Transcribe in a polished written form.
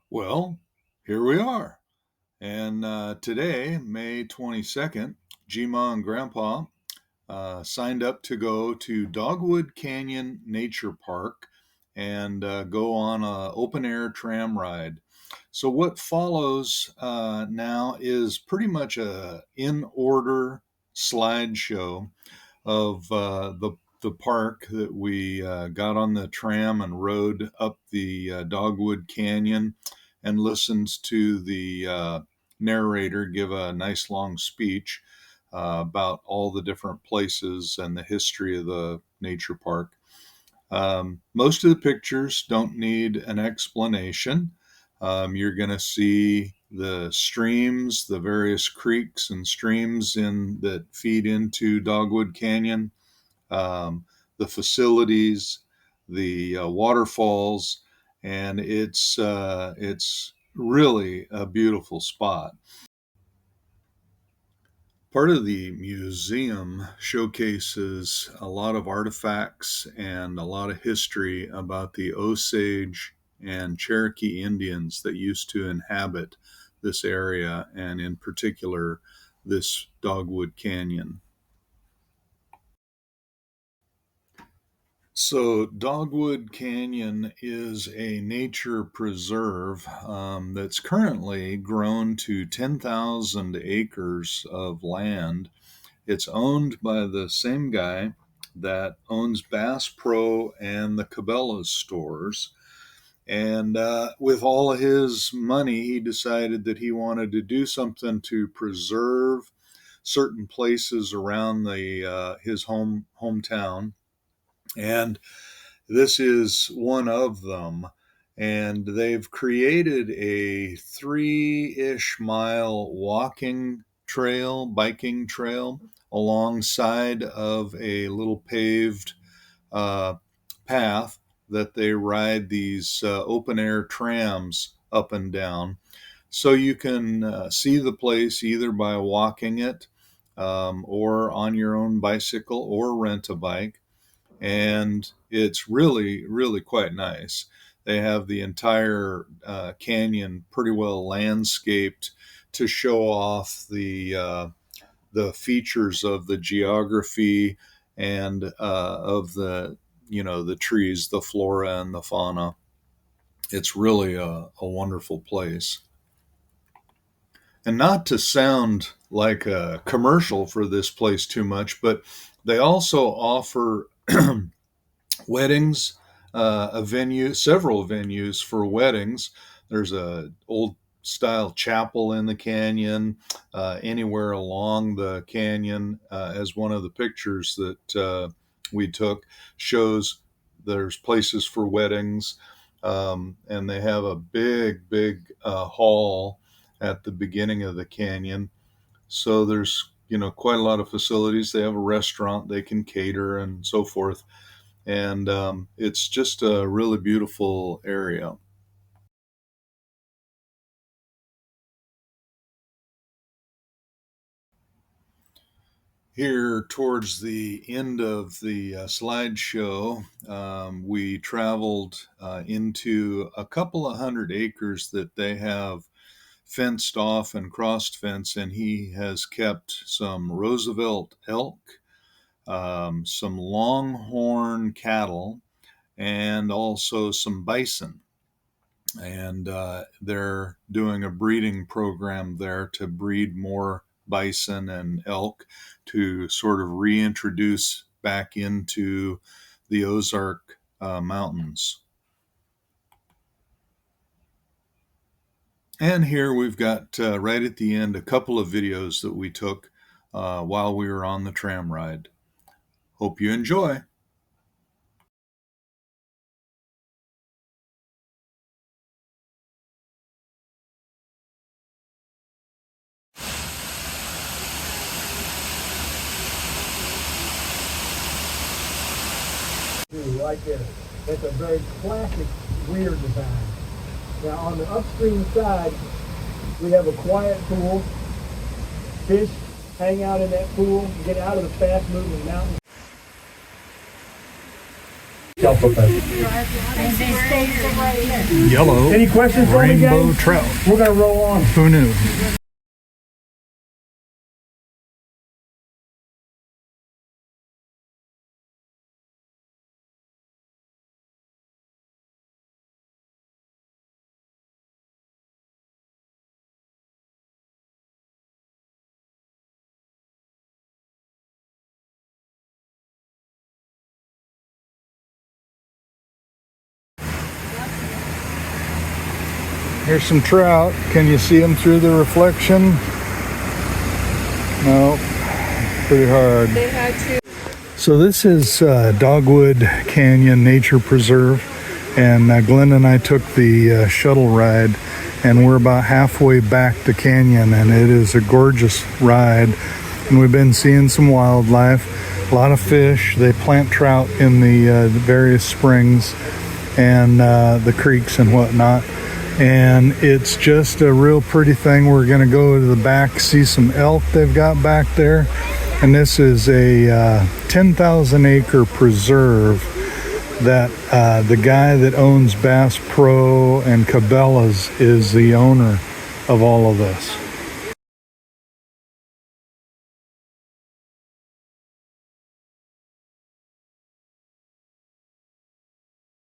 Well, here we are. And today, May 22nd, Gma and Grandpa signed up to go to Dogwood Canyon Nature Park and go on an open air tram ride. So, what follows now is pretty much a in order slideshow of the park that we got on the tram and rode up the Dogwood Canyon and listened to the narrator give a nice long speech about all the different places and the history of the nature park. Most of the pictures don't need an explanation. You're going to see the streams, the various creeks and streams that feed into Dogwood Canyon, um, the facilities, the waterfalls, and it's really a beautiful spot. Part of the museum showcases a lot of artifacts and a lot of history about the Osage and Cherokee Indians that used to inhabit this area, and in particular, this Dogwood Canyon. So, Dogwood Canyon is a nature preserve that's currently grown to 10,000 acres of land. It's owned by the same guy that owns Bass Pro and the Cabela's stores. And with all of his money, he decided that he wanted to do something to preserve certain places around the his hometown. And this is one of them. And they've created a 3-ish mile walking trail, biking trail, alongside of a little paved uh, path that they ride these open air trams up and down. So you can see the place either by walking it or on your own bicycle or rent a bike, and it's really quite nice. They have the entire canyon pretty well landscaped to show off the features of the geography and of the the trees, the flora and the fauna. It's really a wonderful place. And not to sound like a commercial for this place too much, but they also offer weddings, a venue, several venues for weddings. There's a old style chapel in the canyon, anywhere along the canyon, as one of the pictures that we took shows. There's places for weddings, and they have a big hall at the beginning of the canyon. So there's quite a lot of facilities. They have a restaurant they can cater and so forth, and it's just a really beautiful area. Here, towards the end of the slideshow, we traveled into a couple of hundred acres that they have fenced off and crossed fence, and he has kept some Roosevelt elk, some longhorn cattle, and also some bison. And they're doing a breeding program there to breed more bison and elk to sort of reintroduce back into the Ozark Mountains. And here we've got right at the end a couple of videos that we took while we were on the tram ride. Hope you enjoy. Right there. It's a very classic weir design. Now on the upstream side, we have a quiet pool. Fish hang out in that pool, get out of the fast moving mountain. Kelso pheasant. Yellow Any questions for me, rainbow guys? trout. We're gonna roll on. Who knew? Here's some trout. Can you see them through the reflection? No, pretty hard. They had to. So this is Dogwood Canyon Nature Preserve, and Glenn and I took the shuttle ride, and we're about halfway back to Canyon, and it is a gorgeous ride, and we've been seeing some wildlife, a lot of fish. They plant trout in the various springs and the creeks and whatnot, and it's just a real pretty thing. We're going to go to the back, see some elk they've got back there. And this is a 10,000 acre preserve that the guy that owns Bass Pro and Cabela's is the owner of all of this.